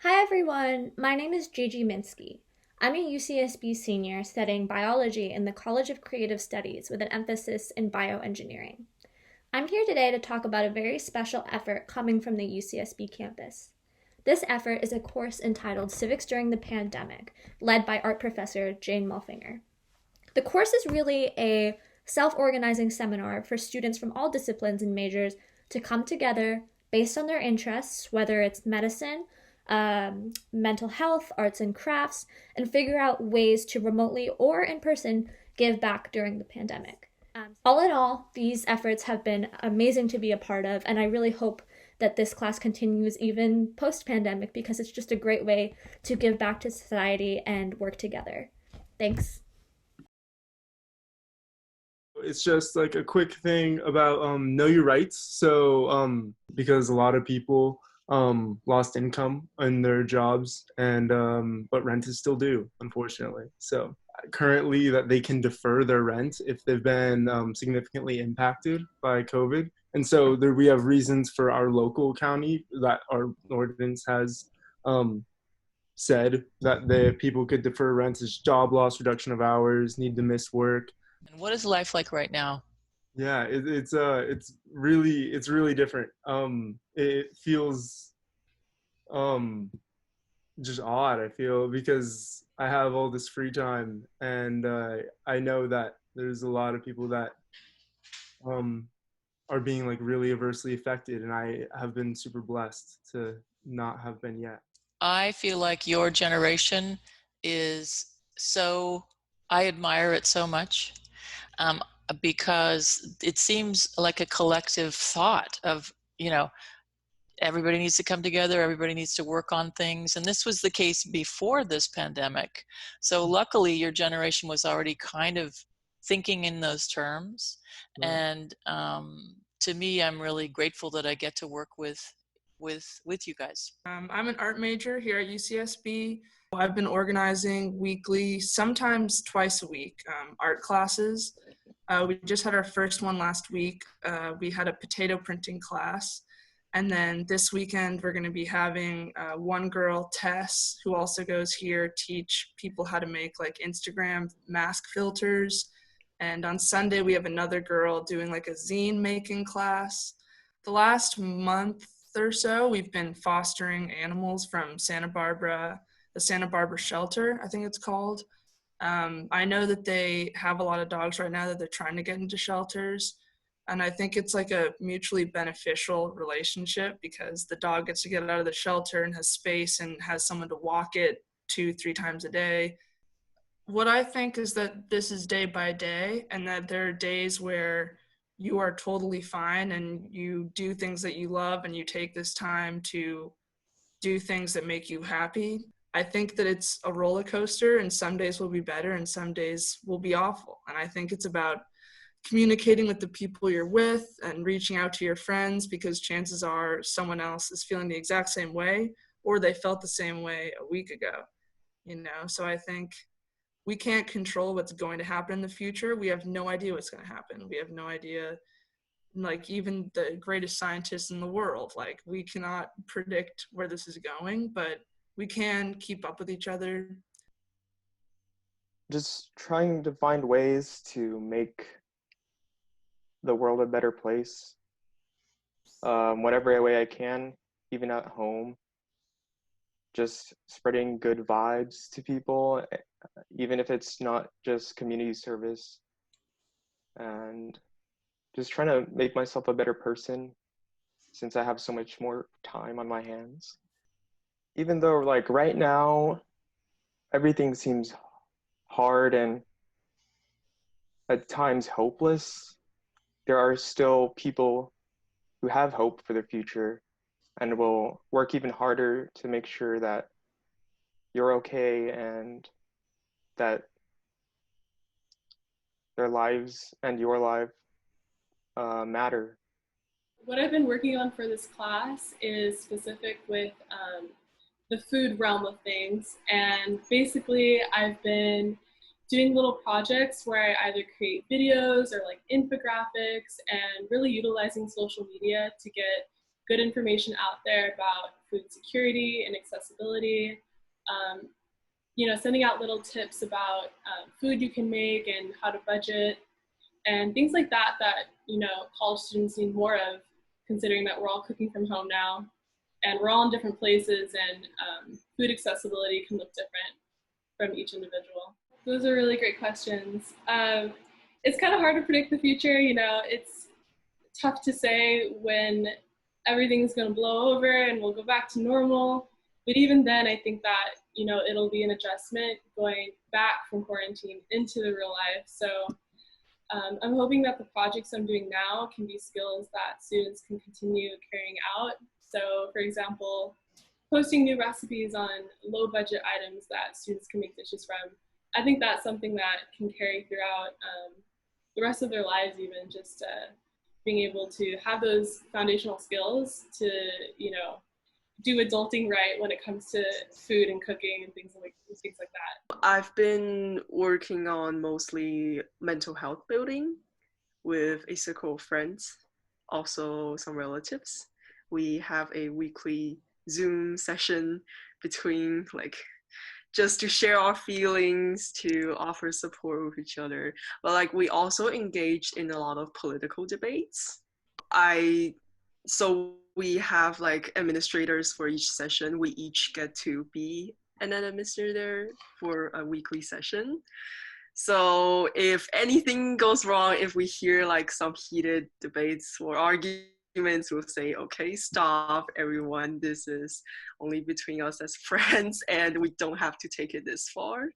Hi everyone, my name is Gigi Minsky. I'm a UCSB senior studying biology in the College of Creative Studies with an emphasis in bioengineering. I'm here today to talk about a very special effort coming from the UCSB campus. This effort is a course entitled Civics During the Pandemic, led by art professor Jane Mulfinger. The course is really a self organizing seminar for students from all disciplines and majors to come together based on their interests, whether it's medicine, mental health, arts and crafts, and figure out ways to remotely or in person give back during the pandemic. All in all, these efforts have been amazing to be a part of, and I really hope that this class continues even post pandemic because it's just a great way to give back to society and work together. Thanks. It's just like a quick thing about know your rights. So because a lot of people lost income in their jobs and but rent is still due, unfortunately. So currently that they can defer their rent if they've been significantly impacted by COVID. And so there we have reasons for our local county that our ordinance has said that the people could defer rent is job loss, reduction of hours, need to miss work. And what is life like right now? Yeah, it's really different. It feels um just odd. I feel because I have all this free time, and I know that there's a lot of people that um are being like really adversely affected, and I have been super blessed to not have been yet. I feel like your generation is so, I admire it so much um, because it seems like a collective thought of, you know, everybody needs to come together, everybody needs to work on things. And this was the case before this pandemic. So luckily, your generation was already kind of thinking in those terms. Right. And to me, I'm really grateful that I get to work with you guys. I'm an art major here at UCSB. I've been organizing weekly, sometimes twice a week, art classes. We just had our first one last week. We had a potato printing class. And then this weekend, we're going to be having one girl, Tess, who also goes here, teach people how to make like Instagram mask filters. And on Sunday, we have another girl doing like a zine making class. The last month or so, we've been fostering animals from Santa Barbara, the Santa Barbara shelter, I think it's called. I know that they have a lot of dogs right now that they're trying to get into shelters. And I think it's like a mutually beneficial relationship because the dog gets to get out of the shelter and has space and has someone to walk it 2, 3 times a day. What I think is that this is day by day, and that there are days where you are totally fine and you do things that you love and you take this time to do things that make you happy. I think that it's a roller coaster, and some days will be better and some days will be awful. And I think it's about communicating with the people you're with and reaching out to your friends, because chances are someone else is feeling the exact same way or they felt the same way a week ago, So I think we can't control what's going to happen in the future. We have no idea what's going to happen. We have no idea, like even the greatest scientists in the world, like we cannot predict where this is going, but we can keep up with each other. Just trying to find ways to make the world a better place, whatever way I can, even at home. Just spreading good vibes to people, even if it's not just community service, and just trying to make myself a better person since I have so much more time on my hands. Even though, like, right now, everything seems hard and at times hopeless, there are still people who have hope for the future and will work even harder to make sure that you're okay and that their lives and your life matter. What I've been working on for this class is specific with the food realm of things. And basically, I've been doing little projects where I either create videos or like infographics and really utilizing social media to get good information out there about food security and accessibility. Sending out little tips about food you can make and how to budget and things like that college students need more of, considering that we're all cooking from home now and we're all in different places, and food accessibility can look different from each individual. Those are really great questions. It's kind of hard to predict the future. It's tough to say when everything's going to blow over and we'll go back to normal. But even then, I think that, it'll be an adjustment going back from quarantine into the real life. So I'm hoping that the projects I'm doing now can be skills that students can continue carrying out. So for example, posting new recipes on low budget items that students can make dishes from. I think that's something that can carry throughout the rest of their lives, even just being able to have those foundational skills to, do adulting right when it comes to food and cooking and things like that. I've been working on mostly mental health building with a circle of friends, also some relatives. We have a weekly Zoom session between just to share our feelings, to offer support with each other. But we also engaged in a lot of political debates. So we have administrators for each session. We each get to be an administrator for a weekly session. So if anything goes wrong, if we hear some heated debates or arguments, we'll say, okay, stop, everyone. This is only between us as friends, and we don't have to take it this far.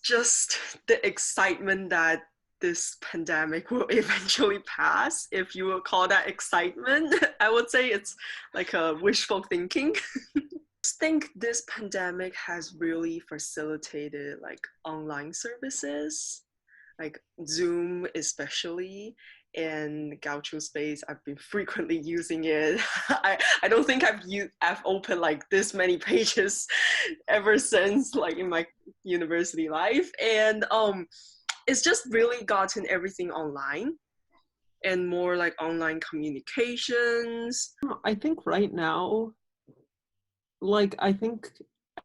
Just the excitement that this pandemic will eventually pass, if you will call that excitement. I would say it's a wishful thinking. I think this pandemic has really facilitated online services, Zoom especially, and Gaucho Space. I've been frequently using it. I don't think I've opened this many pages ever since in my university life, and it's just really gotten everything online and more online communications. I think right now, I think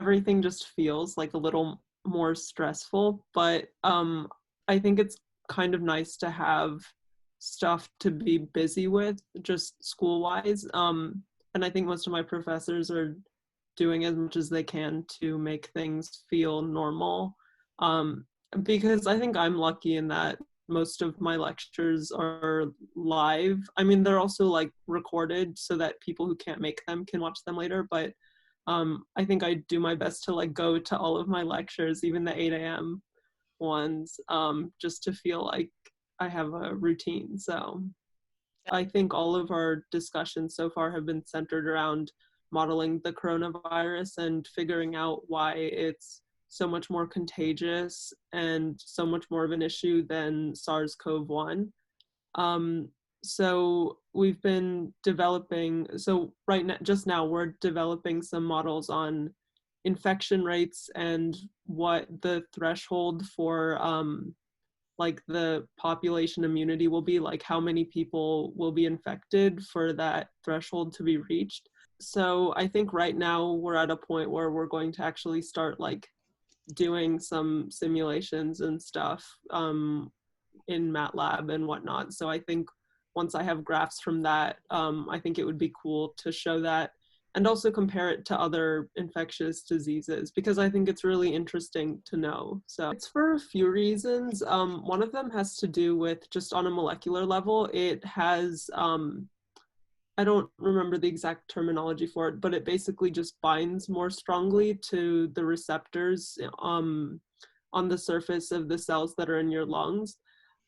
everything just feels a little more stressful, but I think it's kind of nice to have stuff to be busy with, just school-wise. And I think most of my professors are doing as much as they can to make things feel normal. Because I think I'm lucky in that most of my lectures are live. I mean, they're also recorded so that people who can't make them can watch them later, but I think I do my best to go to all of my lectures, even the 8 a.m. ones, just to feel like I have a routine. So I think all of our discussions so far have been centered around modeling the coronavirus and figuring out why it's so much more contagious and so much more of an issue than SARS-CoV-1. So we've been developing, right now, just now, we're developing some models on infection rates and what the threshold for the population immunity will be, how many people will be infected for that threshold to be reached. So I think right now we're at a point where we're going to actually start doing some simulations and stuff in MATLAB and whatnot. So I think once I have graphs from that, I think it would be cool to show that and also compare it to other infectious diseases, because I think it's really interesting to know. So it's for a few reasons. One of them has to do with just on a molecular level. It has, I don't remember the exact terminology for it, but it basically just binds more strongly to the receptors on the surface of the cells that are in your lungs.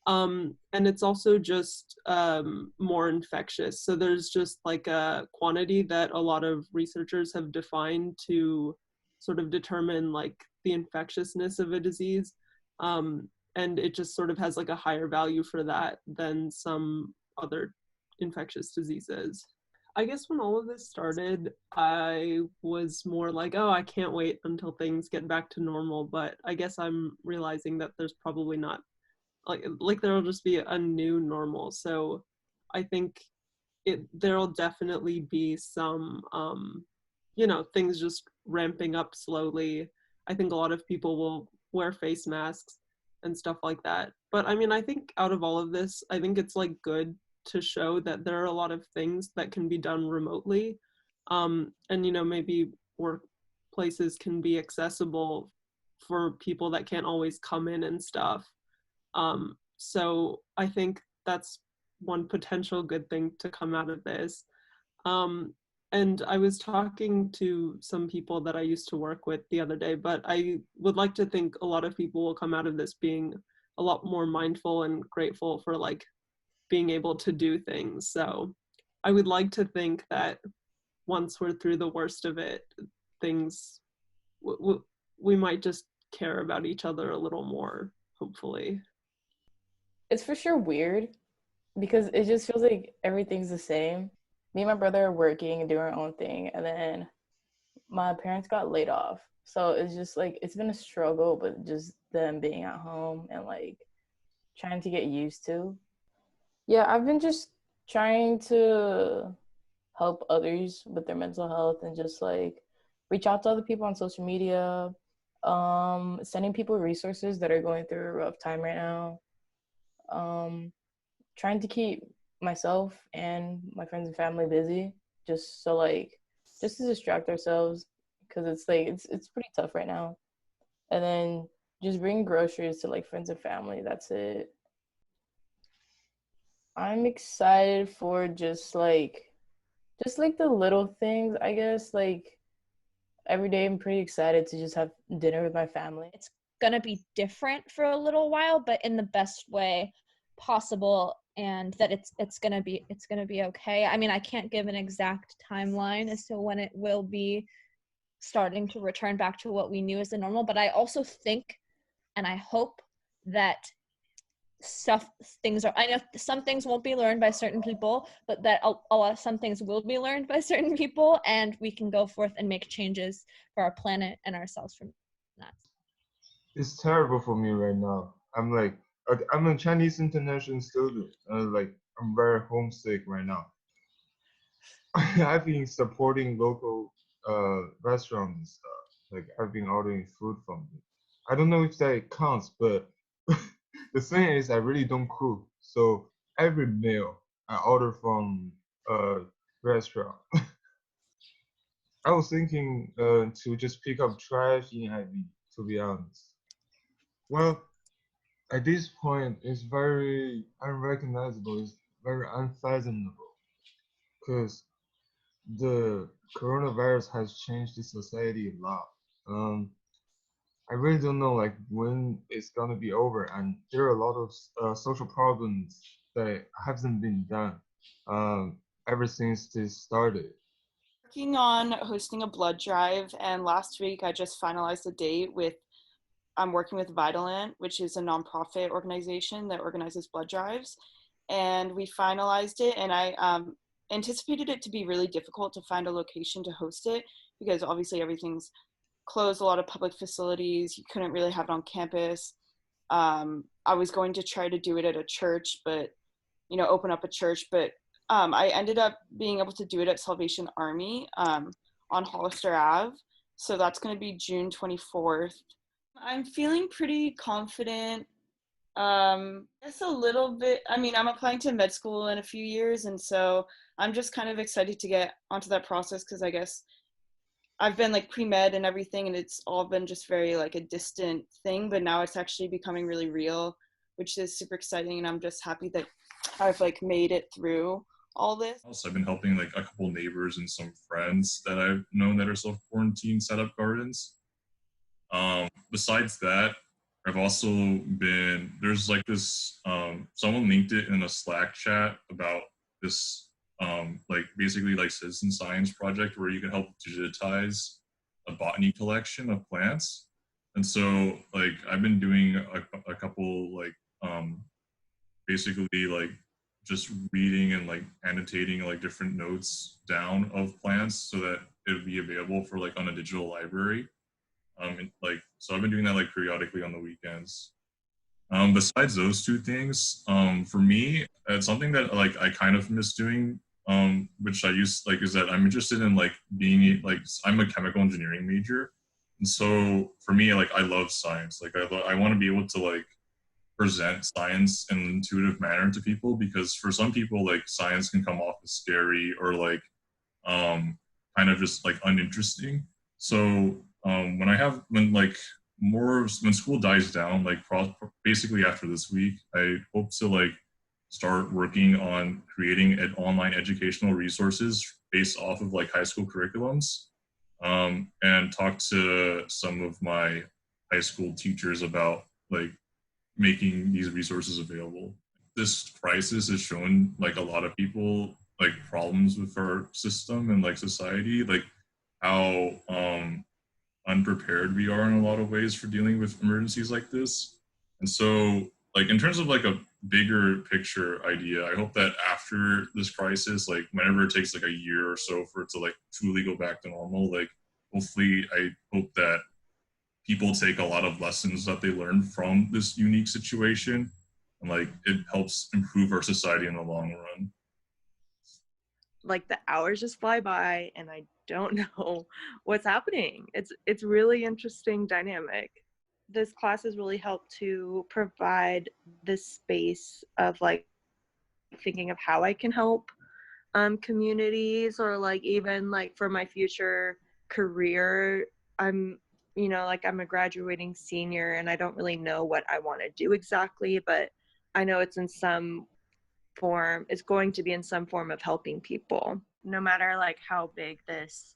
And it's also just more infectious. So there's just a quantity that a lot of researchers have defined to sort of determine the infectiousness of a disease. And it just sort of has a higher value for that than some other infectious diseases. I guess when all of this started, I was more oh, I can't wait until things get back to normal. But I guess I'm realizing that there's probably not, there'll just be a new normal. So I think there'll definitely be some, you know, things just ramping up slowly. I think a lot of people will wear face masks and stuff like that. But I mean, I think out of all of this, I think it's like good to show that there are a lot of things that can be done remotely. And, you know, maybe workplaces can be accessible for people that can't always come in and stuff. So I think that's one potential good thing to come out of this. And I was talking to some people that I used to work with the other day, but I would like to think a lot of people will come out of this being a lot more mindful and grateful for like being able to do things. So I would like to think that once we're through the worst of it, things, we might just care about each other a little more, hopefully. It's for sure weird because it just feels like everything's the same. Me and my brother are working and doing our own thing, and then my parents got laid off. So it's just like, it's been a struggle, but just them being at home and like trying to get used to. Yeah, I've been just trying to help others with their mental health and just like reach out to other people on social media, sending people resources that are going through a rough time right now, trying to keep myself and my friends and family busy just so like just to distract ourselves because it's like it's pretty tough right now, and then just bringing groceries to like friends and family. That's it. I'm excited for just like the little things, I guess. Like every day I'm pretty excited to just have dinner with my family. It's gonna be different for a little while, but in the best way possible, and that it's gonna be okay. I mean, I can't give an exact timeline as to when it will be starting to return back to what we knew as the normal, but I also think and I hope that I know some things won't be learned by certain people, but that some things will be learned by certain people, and we can go forth and make changes for our planet and ourselves from that. It's terrible for me right now. I'm a Chinese international student. Like I'm very homesick right now. I've been supporting local restaurants and stuff. Like I've been ordering food from them. I don't know if that counts, but the thing is, I really don't cook. So every meal I order from a restaurant. I was thinking to just pick up trash in IB, to be honest. Well, at this point, it's very unrecognizable. It's very unfathomable because the coronavirus has changed the society a lot. I really don't know like when it's gonna be over, and there are a lot of social problems that haven't been done ever since this started. Working on hosting a blood drive, and last week I just finalized a date with I'm working with Vitalant, which is a nonprofit organization that organizes blood drives, and we finalized it. And I anticipated it to be really difficult to find a location to host it because obviously everything's closed, a lot of public facilities. You couldn't really have it on campus. I was going to try to do it at a church, but open up a church, but I ended up being able to do it at Salvation Army on Hollister Ave. So that's going to be June 24th. I'm feeling pretty confident. Just a little bit. I mean, I'm applying to med school in a few years, and so I'm just kind of excited to get onto that process because I guess I've been like pre-med and everything, and it's all been just very like a distant thing, but now it's actually becoming really real, which is super exciting, and I'm just happy that I've like made it through all this. Also, I've been helping like a couple neighbors and some friends that I've known that are self-quarantined set up gardens. Besides that, I've also been, there's like this, someone linked it in a Slack chat about this, like basically like citizen science project where you can help digitize a botany collection of plants. And so like, I've been doing a couple like, basically like just reading and like annotating like different notes down of plants so that it would be available for like on a digital library. And, like, so I've been doing that like periodically on the weekends. Besides those two things, for me, it's something that like I kind of miss doing which I use like is that I'm interested in like being like I'm a chemical engineering major, and so for me like I love science. Like I want to be able to like present science in an intuitive manner to people, because for some people like science can come off as scary or like kind of just like uninteresting. So when school dies down, like basically after this week, I hope to like start working on creating online educational resources based off of like high school curriculums, and talk to some of my high school teachers about like making these resources available. This crisis has shown like a lot of people like problems with our system and like society, like how unprepared we are in a lot of ways for dealing with emergencies like this. And so like in terms of like a bigger picture idea, I hope that after this crisis, like whenever it takes like a year or so for it to like truly go back to normal, like hopefully I hope that people take a lot of lessons that they learned from this unique situation, and like it helps improve our society in the long run. Like the hours just fly by and I don't know what's happening. It's really interesting dynamic. This class has really helped to provide this space of like thinking of how I can help communities, or like even like for my future career. I'm I'm a graduating senior and I don't really know what I want to do exactly, but I know it's going to be in some form of helping people. No matter like how big this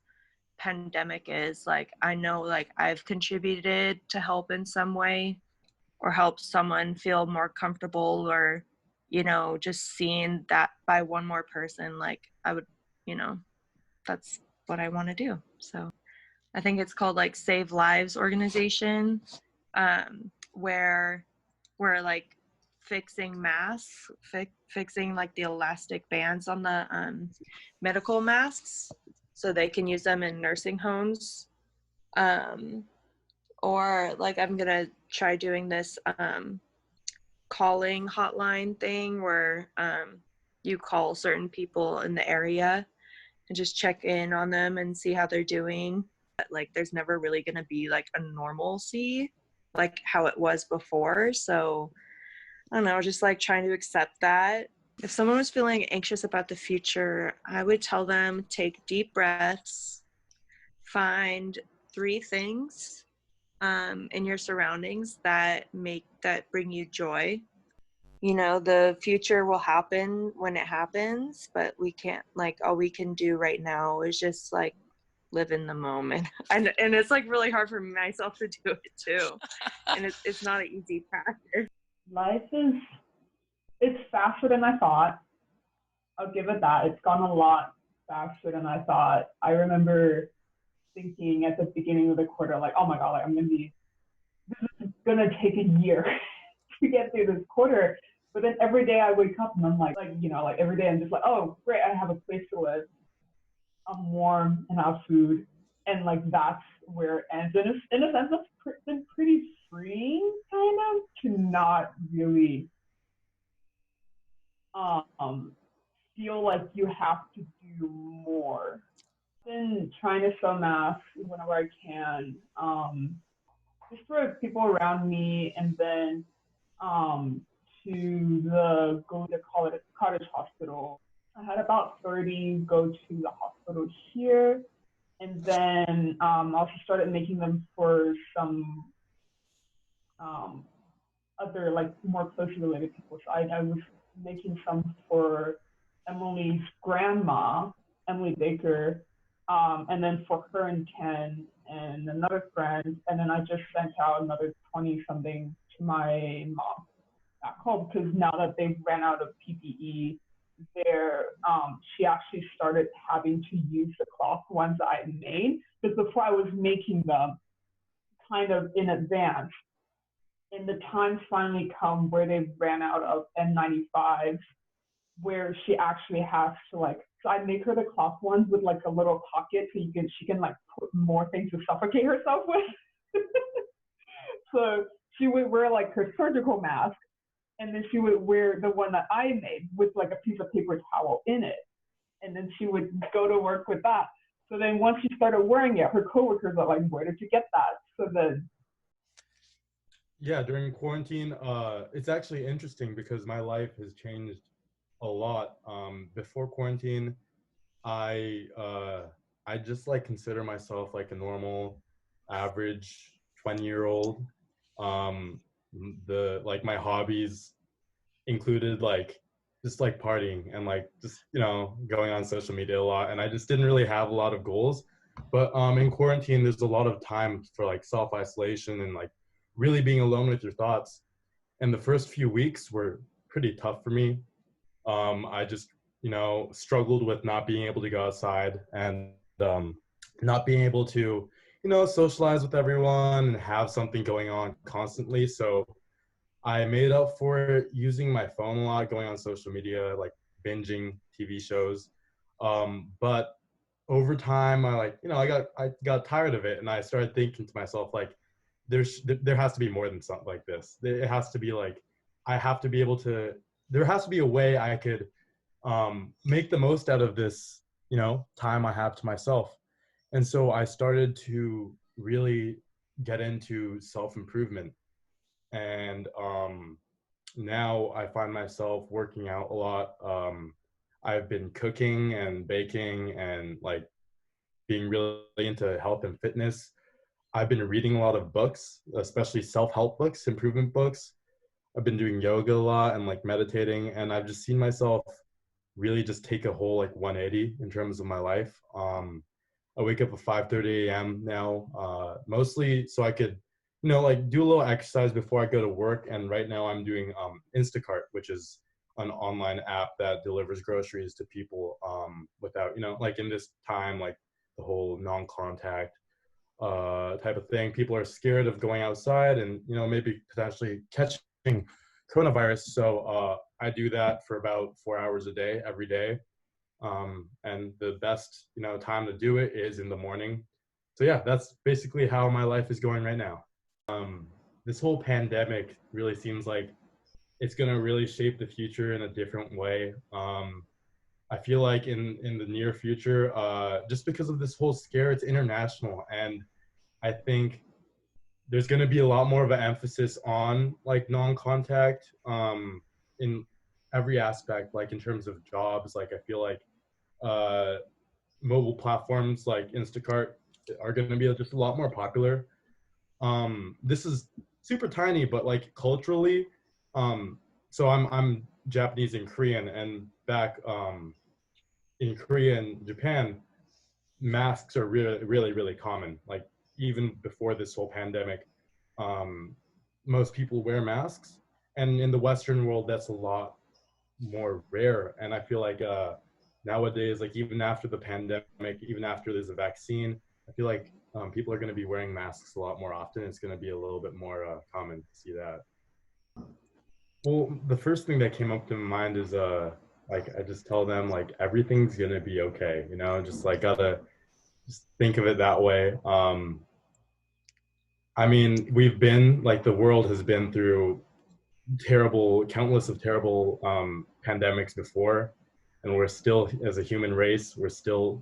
pandemic is, like I know like I've contributed to help in some way, or help someone feel more comfortable, or just seeing that by one more person, like I would, that's what I want to do. So I think it's called like Save Lives organization, where we're like fixing masks, fixing like the elastic bands on the medical masks so they can use them in nursing homes. Or like I'm gonna try doing this calling hotline thing where you call certain people in the area and just check in on them and see how they're doing. But, like there's never really going to be like a normalcy like how it was before. So I don't know, just like trying to accept that. If someone was feeling anxious about the future, I would tell them take deep breaths, find 3 things in your surroundings that bring you joy. The future will happen when it happens, but we can't, like, all we can do right now is just like live in the moment. And it's like really hard for myself to do it too. And it's not an easy practice. Life it's faster than I thought. I'll give it that. It's gone a lot faster than I thought. I remember thinking at the beginning of the quarter, like, oh my God, like this is gonna take a year to get through this quarter. But then every day I wake up and I'm like every day I'm just like, oh great, I have a place to live. I'm warm and I have food, and like that's where it ends. And in a sense, it's been pretty freeing, kind of, to not really feel like you have to do more. I've been trying to sew masks whenever I can, just for people around me, and then go to Cottage Hospital. I had about 30 go to the hospital here, and then also started making them for some other like more closely related people. So I was making some for Emily's grandma, Emily Baker, and then for her and Ken and another friend, and then I just sent out another 20 something to my mom back home, because now that they ran out of PPE, she actually started having to use the cloth ones that I made, because before I was making them kind of in advance, and the time finally come where they ran out of N95s, where she actually has to so I make her the cloth ones with like a little pocket so she can like put more things to suffocate herself with. So she would wear like her surgical mask, and then she would wear the one that I made with like a piece of paper towel in it. and then she would go to work with that. So then once she started wearing it, her coworkers are like, where did you get that? So then yeah, during quarantine, it's actually interesting because my life has changed a lot. Before quarantine, I uh, I just like consider myself like a normal, average 20-year-old. Um, the like my hobbies included like just like partying and like just going on social media a lot, and I just didn't really have a lot of goals. But in quarantine, there's a lot of time for like self isolation and like really being alone with your thoughts. And the first few weeks were pretty tough for me. I just struggled with not being able to go outside and not being able to socialize with everyone and have something going on constantly. So I made up for it using my phone a lot, going on social media, like binging TV shows. But over time, I got tired of it, and I started thinking to myself like, there has to be more than something like this. It has to be like, I have to be able to. There has to be a way I could make the most out of this, time I have to myself. And so I started to really get into self improvement, and now I find myself working out a lot. I've been cooking and baking and like being really into health and fitness. I've been reading a lot of books, especially self-help books, improvement books. I've been doing yoga a lot and like meditating, and I've just seen myself really just take a whole like 180 in terms of my life. I wake up at 5:30 a.m. now, mostly so I could, like do a little exercise before I go to work. And right now I'm doing Instacart, which is an online app that delivers groceries to people without, like in this time, like the whole non-contact type of thing. People are scared of going outside and, maybe potentially catching coronavirus. So I do that for about 4 hours a day, every day. And the best, time to do it is in the morning. So yeah, that's basically how my life is going right now. This whole pandemic really seems like it's going to really shape the future in a different way. I feel like in the near future, just because of this whole scare, it's international. And I think there's going to be a lot more of an emphasis on like non-contact in every aspect, like in terms of jobs. Like I feel like uh, mobile platforms like Instacart are going to be just a lot more popular. This is super tiny, but like culturally, so I'm Japanese and Korean, and back in Korea and Japan, masks are really, really, really common. Like even before this whole pandemic, um, most people wear masks, and in the Western world, that's a lot more rare. And I feel like nowadays, like even after the pandemic, even after there's a vaccine, I feel like people are going to be wearing masks a lot more often. It's going to be a little bit more common to see that. Well, the first thing that came up to mind is like I just tell them like everything's gonna be okay, just like gotta just think of it that way. I mean, we've been like the world has been through countless of terrible pandemics before, and we're still, as a human race, we're still,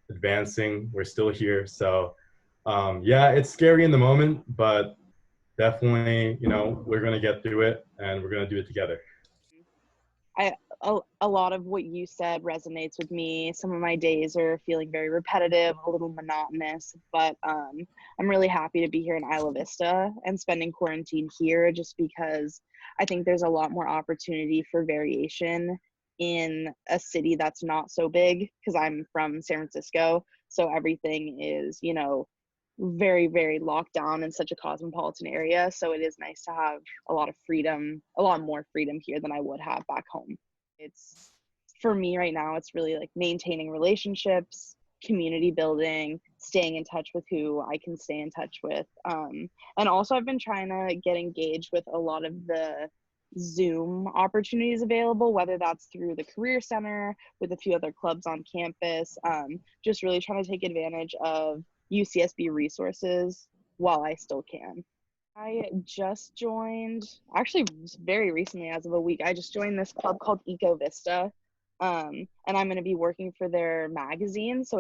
advancing. We're still here. So, yeah, it's scary in the moment, but definitely, we're gonna get through it, and we're gonna do it together. A lot of what you said resonates with me. Some of my days are feeling very repetitive, a little monotonous, but I'm really happy to be here in Isla Vista and spending quarantine here, just because I think there's a lot more opportunity for variation in a city that's not so big, because I'm from San Francisco, so everything is, very, very locked down in such a cosmopolitan area. So it is nice to have a lot of freedom, a lot more freedom here than I would have back home. It's, for me right now, it's really like maintaining relationships, community building, staying in touch with who I can stay in touch with. And also I've been trying to get engaged with a lot of the Zoom opportunities available, whether that's through the Career Center, with a few other clubs on campus, just really trying to take advantage of UCSB resources while I still can. I just joined, actually very recently, as of a week, I just joined this club called Eco Vista. and I'm going to be working for their magazine. So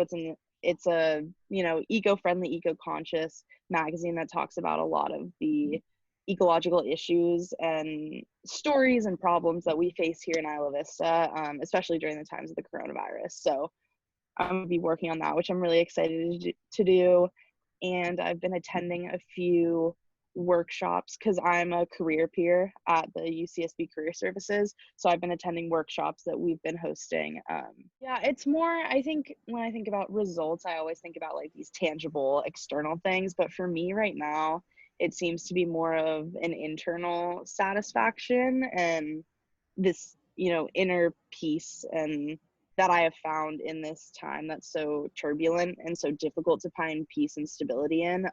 it's a, you know, eco-friendly, eco-conscious magazine that talks about a lot of the ecological issues and stories and problems that we face here in Isla Vista, especially during the times of the coronavirus. So I'm going to be working on that, which I'm really excited to do. And I've been attending a few workshops because I'm a career peer at the UCSB Career Services. So I've been attending workshops that we've been hosting. Yeah, it's more, I think when I think about results, I always think about like these tangible external things. But for me right now, it seems to be more of an internal satisfaction and this, you know, inner peace and that I have found in this time that's so turbulent and so difficult to find peace and stability in.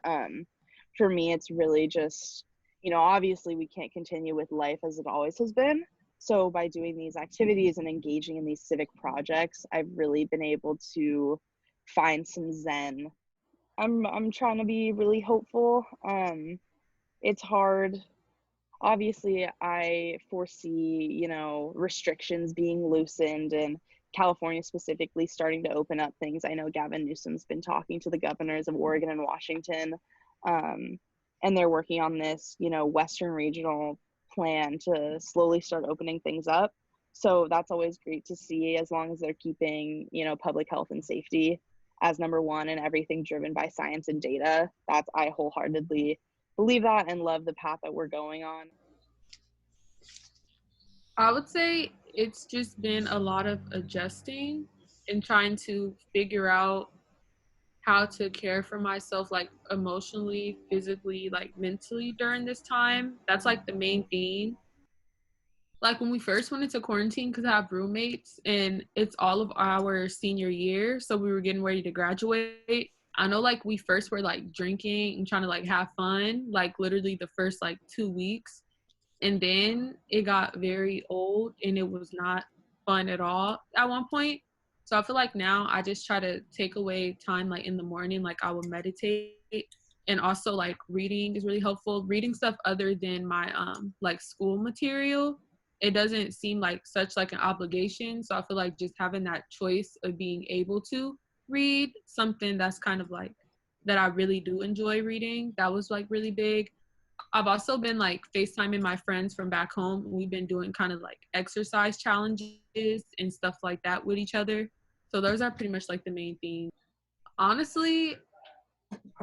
For me, it's really just, you know, obviously we can't continue with life as it always has been. So by doing these activities and engaging in these civic projects, I've really been able to find some zen. I'm trying to be really hopeful. It's hard. Obviously, I foresee, you know, restrictions being loosened and California specifically starting to open up things. I know Gavin Newsom's been talking to the governors of Oregon and Washington, and they're working on this, you know, Western regional plan to slowly start opening things up. So that's always great to see, as long as they're keeping, you know, public health and safety as number one and everything driven by science and data. That's, I wholeheartedly believe that and love the path that we're going on. I would say it's just been a lot of adjusting and trying to figure out how to care for myself, like emotionally, physically, like mentally during this time. That's like the main thing. Like when we first went into quarantine, because I have roommates and it's all of our senior year, so we were getting ready to graduate. I know like we first were like drinking and trying to like have fun, like literally the first like 2 weeks. And then it got very old and it was not fun at all at one point. So I feel like now I just try to take away time like in the morning, like I will meditate, and also like reading is really helpful. Reading stuff other than my like school material, it doesn't seem like such like an obligation. So I feel like just having that choice of being able to read something that's kind of like that I really do enjoy reading, that was like really big. I've also been like FaceTiming my friends from back home. We've been doing kind of like exercise challenges and stuff like that with each other. So those are pretty much like the main things. Honestly,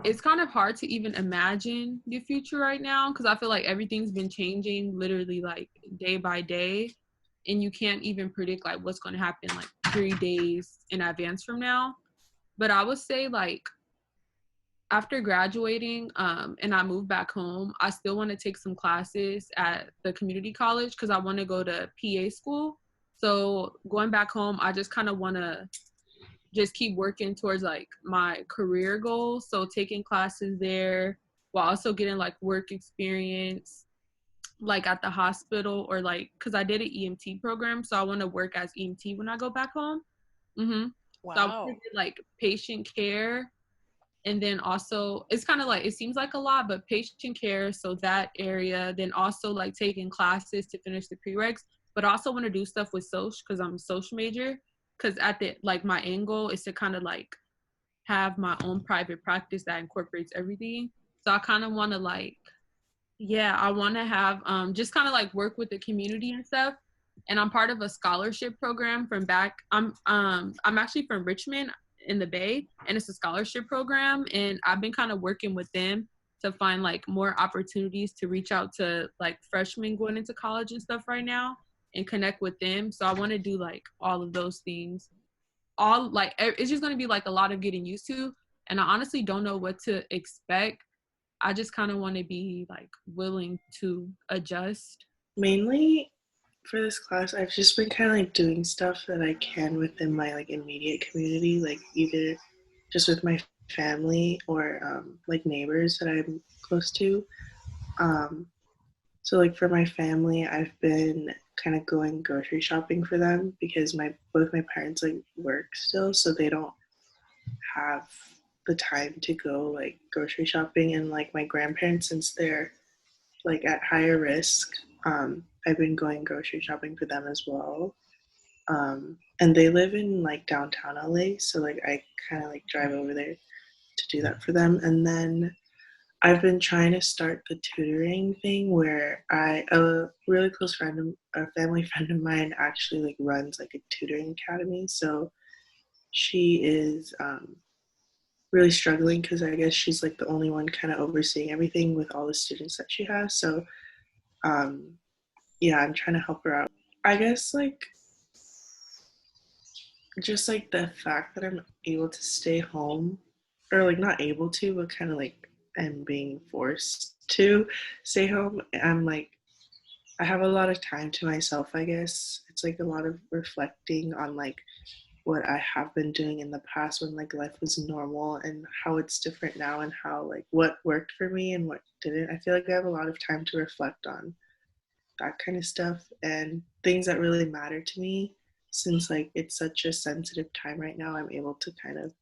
it's kind of hard to even imagine the future right now because I feel like everything's been changing literally like day by day, and you can't even predict like what's going to happen like 3 days in advance from now. But I would say like after graduating and I moved back home, I still want to take some classes at the community college because I want to go to PA school. So going back home, I just kind of want to just keep working towards like my career goals. So taking classes there while also getting like work experience like at the hospital or like, because I did an EMT program. So I want to work as EMT when I go back home. Wow. So I want to get like patient care. And then also, it's kind of like, it seems like a lot, but patient care, so that area, then also like taking classes to finish the prereqs, but I also want to do stuff with social because I'm a social major, because at the, like my end goal is to kind of like have my own private practice that incorporates everything. So I kind of want to like, yeah, I want to have just kind of like work with the community and stuff. And I'm part of a scholarship program from back, I'm actually from Richmond in the Bay, and it's a scholarship program, and I've been kind of working with them to find like more opportunities to reach out to like freshmen going into college and stuff right now and connect with them. So I want to do like all of those things. All like it's just going to be like a lot of getting used to, and I honestly don't know what to expect. I just kind of want to be like willing to adjust. Mainly for this class, I've just been kind of like doing stuff that I can within my like immediate community, like either just with my family or like neighbors that I'm close to. So like for my family, I've been kind of going grocery shopping for them because both my parents like work still, so they don't have the time to go like grocery shopping, and like my grandparents, since they're like at higher risk, I've been going grocery shopping for them as well. And they live in like downtown LA, so like I kind of like drive over there to do that for them. And then I've been trying to start the tutoring thing where a really close friend, a family friend of mine actually like runs like a tutoring academy. So she is really struggling because I guess she's like the only one kind of overseeing everything with all the students that she has. So yeah, I'm trying to help her out. I guess like just like the fact that I'm able to stay home, or like not able to, but kind of like I'm being forced to stay home. I'm like, I have a lot of time to myself, I guess. It's like a lot of reflecting on like what I have been doing in the past when like life was normal and how it's different now and how like what worked for me and what didn't. I feel like I have a lot of time to reflect on that kind of stuff and things that really matter to me. Since like it's such a sensitive time right now, I'm able to kind of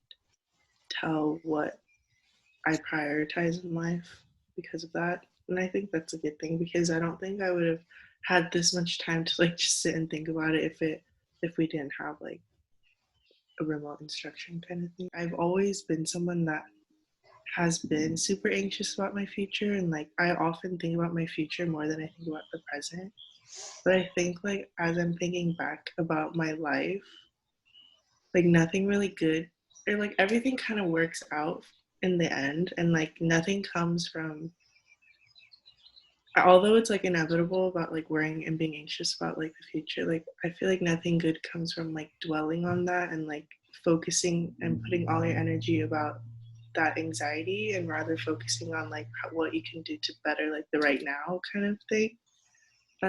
tell what I prioritize in life because of that. And I think that's a good thing because I don't think I would have had this much time to like just sit and think about it if we didn't have like a remote instruction kind of thing. I've always been someone that has been super anxious about my future, and like I often think about my future more than I think about the present. But I think like as I'm thinking back about my life, like nothing really good, or like everything kind of works out in the end, and like nothing comes from, although it's like inevitable about like worrying and being anxious about like the future, like I feel like nothing good comes from like dwelling on that and like focusing and putting all your energy about that anxiety, and rather focusing on like what you can do to better like the right now kind of thing.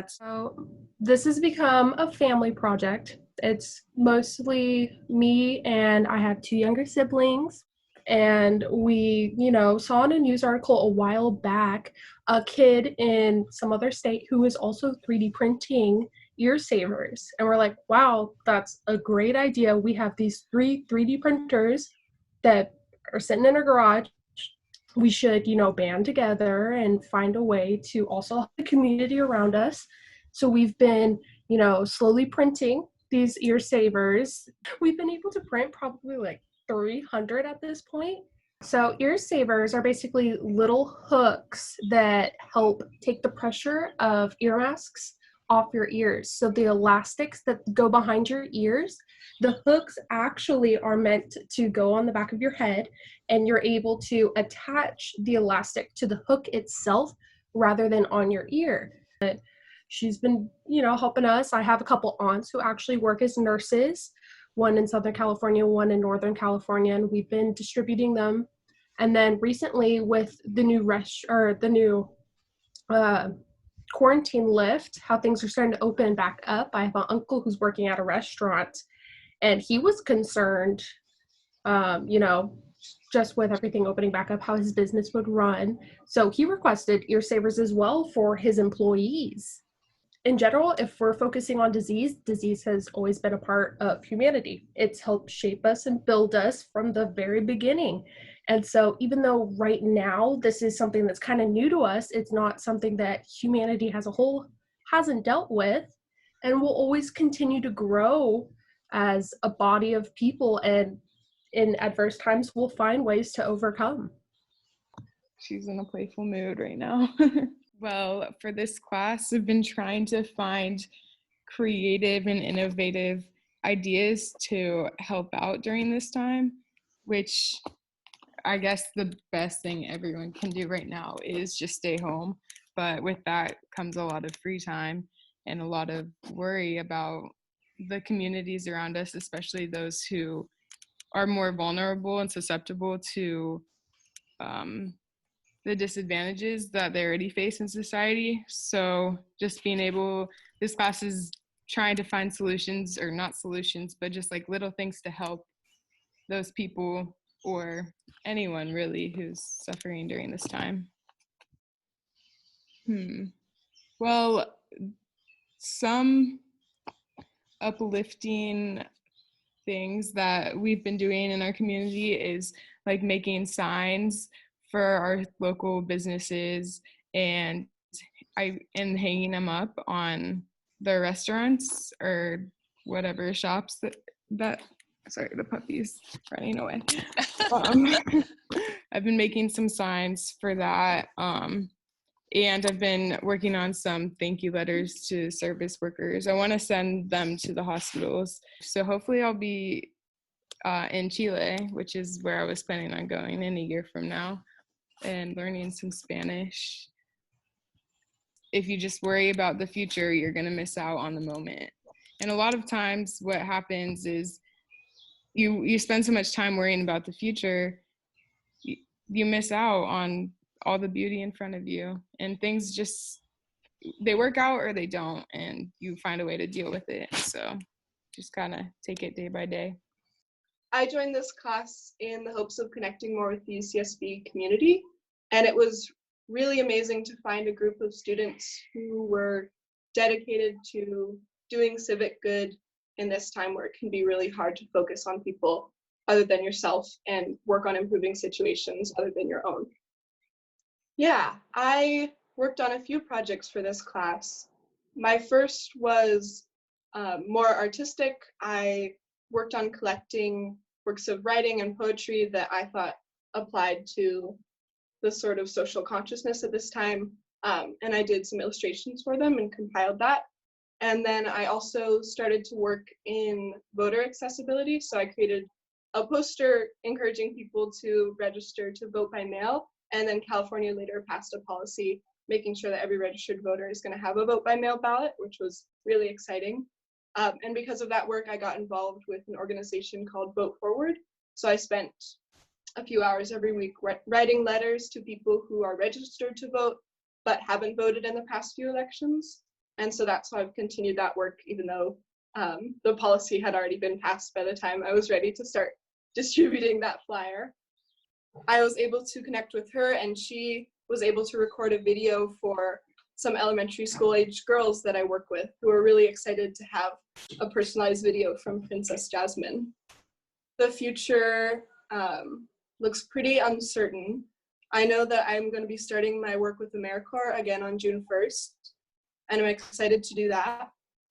So this has become a family project. It's mostly me, and I have two younger siblings. And we, saw in a news article a while back a kid in some other state who is also 3D printing ear savers. And we're like, wow, that's a great idea. We have these 3D printers that are sitting in a garage. We should, band together and find a way to also help the community around us. So we've been, slowly printing these ear savers. We've been able to print probably like 300 at this point. So ear savers are basically little hooks that help take the pressure of ear masks off your ears. So the elastics that go behind your ears, the hooks actually are meant to go on the back of your head, and you're able to attach the elastic to the hook itself rather than on your ear. She's been, helping us. I have a couple aunts who actually work as nurses, one in Southern California, one in Northern California, and we've been distributing them. And then recently with the new quarantine lift, how things are starting to open back up, I have an uncle who's working at a restaurant, and he was concerned, just with everything opening back up, how his business would run. So he requested ear savers as well for his employees. In general, if we're focusing on disease has always been a part of humanity. It's helped shape us and build us from the very beginning. And so even though right now this is something that's kind of new to us, it's not something that humanity as a whole hasn't dealt with, and will always continue to grow as a body of people, and in adverse times we'll find ways to overcome. She's in a playful mood right now. Well, for this class, I've been trying to find creative and innovative ideas to help out during this time, which I guess the best thing everyone can do right now is just stay home. But with that comes a lot of free time and a lot of worry about the communities around us, especially those who are more vulnerable and susceptible to the disadvantages that they already face in society. So just being able, this class is trying to find solutions, or not solutions, but just like little things to help those people or anyone really who's suffering during this time. Well, some uplifting things that we've been doing in our community is like making signs for our local businesses and hanging them up on the restaurants or whatever shops that sorry, the puppy's running away. Um, I've been making some signs for that. And I've been working on some thank you letters to service workers. I want to send them to the hospitals. So hopefully I'll be in Chile, which is where I was planning on going in a year from now, and learning some Spanish. If you just worry about the future, you're going to miss out on the moment. And a lot of times what happens is you spend so much time worrying about the future, you miss out on all the beauty in front of you, and things just, they work out or they don't, and you find a way to deal with it. So just kind of take it day by day. I joined this class in the hopes of connecting more with the UCSB community, and it was really amazing to find a group of students who were dedicated to doing civic good in this time where it can be really hard to focus on people other than yourself and work on improving situations other than your own. Yeah, I worked on a few projects for this class. My first was more artistic. I worked on collecting works of writing and poetry that I thought applied to the sort of social consciousness at this time. And I did some illustrations for them and compiled that. And then I also started to work in voter accessibility. So I created a poster encouraging people to register to vote by mail. And then California later passed a policy making sure that every registered voter is going to have a vote by mail ballot, which was really exciting. And because of that work, I got involved with an organization called Vote Forward. So I spent a few hours every week writing letters to people who are registered to vote but haven't voted in the past few elections. And so that's how I've continued that work, even though the policy had already been passed by the time I was ready to start distributing that flyer. I was able to connect with her, and she was able to record a video for some elementary school age girls that I work with who are really excited to have a personalized video from Princess Jasmine. The future looks pretty uncertain. I know that I'm going to be starting my work with AmeriCorps again on June 1st, and I'm excited to do that.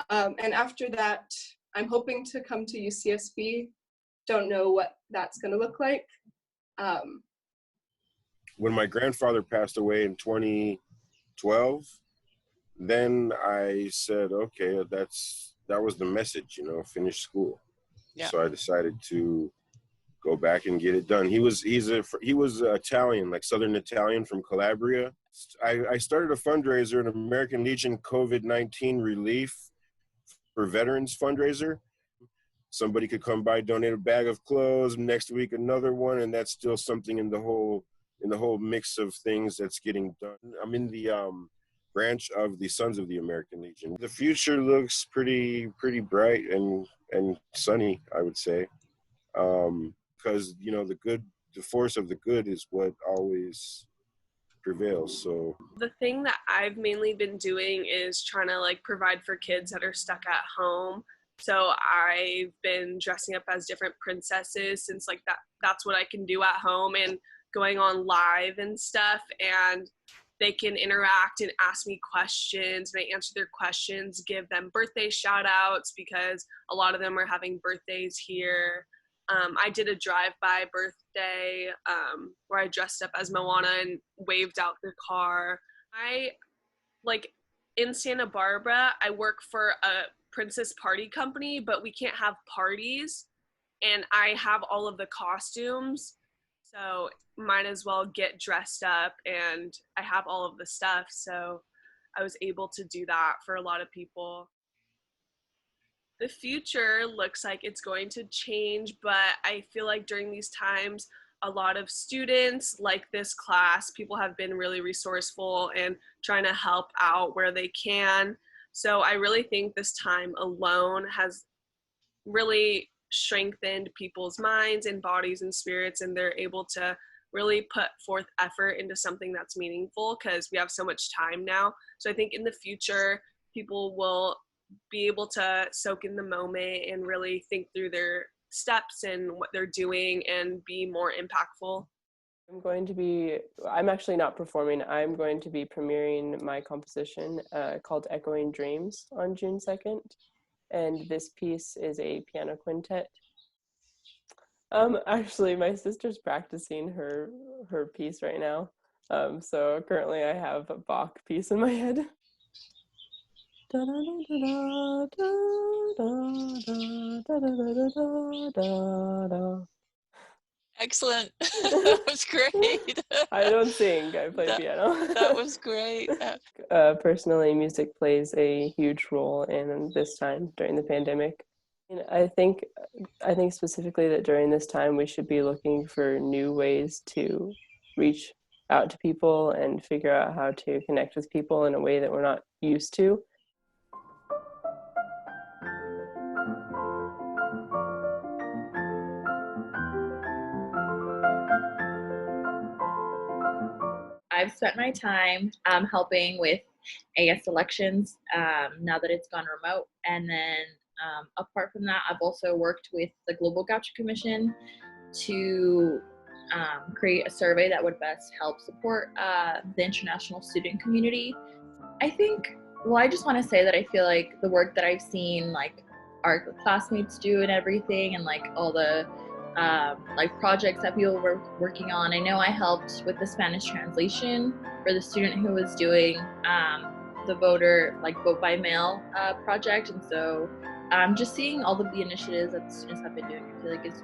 And after that, I'm hoping to come to UCSB. Don't know what that's going to look like. When my grandfather passed away in 2012, then I said, okay, that was the message, finish school. Yeah. So I decided to go back and get it done. He was Italian, like Southern Italian from Calabria. I started a fundraiser, an American Legion COVID-19 relief for veterans fundraiser. Somebody could come by, donate a bag of clothes, next week another one, and that's still something in the whole mix of things that's getting done. I'm in the branch of the Sons of the American Legion. The future looks pretty bright and sunny, I would say. Because the force of the good is what always prevails. So the thing that I've mainly been doing is trying to provide for kids that are stuck at home. So I've been dressing up as different princesses since that's what I can do at home, and going on live and stuff, and they can interact and ask me questions, and I answer their questions, give them birthday shout outs because a lot of them are having birthdays here. I did a drive-by birthday where I dressed up as Moana and waved out the car. In Santa Barbara, I work for a princess party company, but we can't have parties, and I have all of the costumes, so might as well get dressed up, and I have all of the stuff, so I was able to do that for a lot of people. The future looks like it's going to change, but I feel like during these times, a lot of students like this class, people have been really resourceful and trying to help out where they can. So I really think this time alone has really strengthened people's minds and bodies and spirits, and they're able to really put forth effort into something that's meaningful because we have so much time now. So I think in the future, people will be able to soak in the moment and really think through their steps and what they're doing and be more impactful. I'm actually not performing. I'm going to be premiering my composition called Echoing Dreams on June 2nd. and this piece is a piano quintet. Actually, my sister's practicing her piece right now. So currently I have a Bach piece in my head. Excellent. That was great. I don't sing, I play piano. That was great. Personally, music plays a huge role in this time during the pandemic. And I think specifically that during this time we should be looking for new ways to reach out to people and figure out how to connect with people in a way that we're not used to. I've spent my time helping with AS elections now that it's gone remote. And then apart from that, I've also worked with the Global Gotcha Commission to create a survey that would best help support the international student community. I just want to say that I feel like the work that I've seen like our classmates do and everything, and like all the like projects that people were working on. I know I helped with the Spanish translation for the student who was doing the vote by mail project. And so just seeing all of the initiatives that the students have been doing, I feel like it's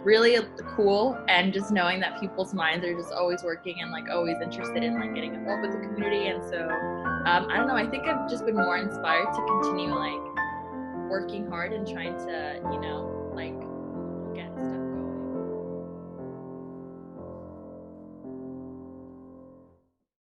really cool. And just knowing that people's minds are just always working and like always interested in like getting involved with the community. And so I don't know, I think I've just been more inspired to continue like working hard and trying to,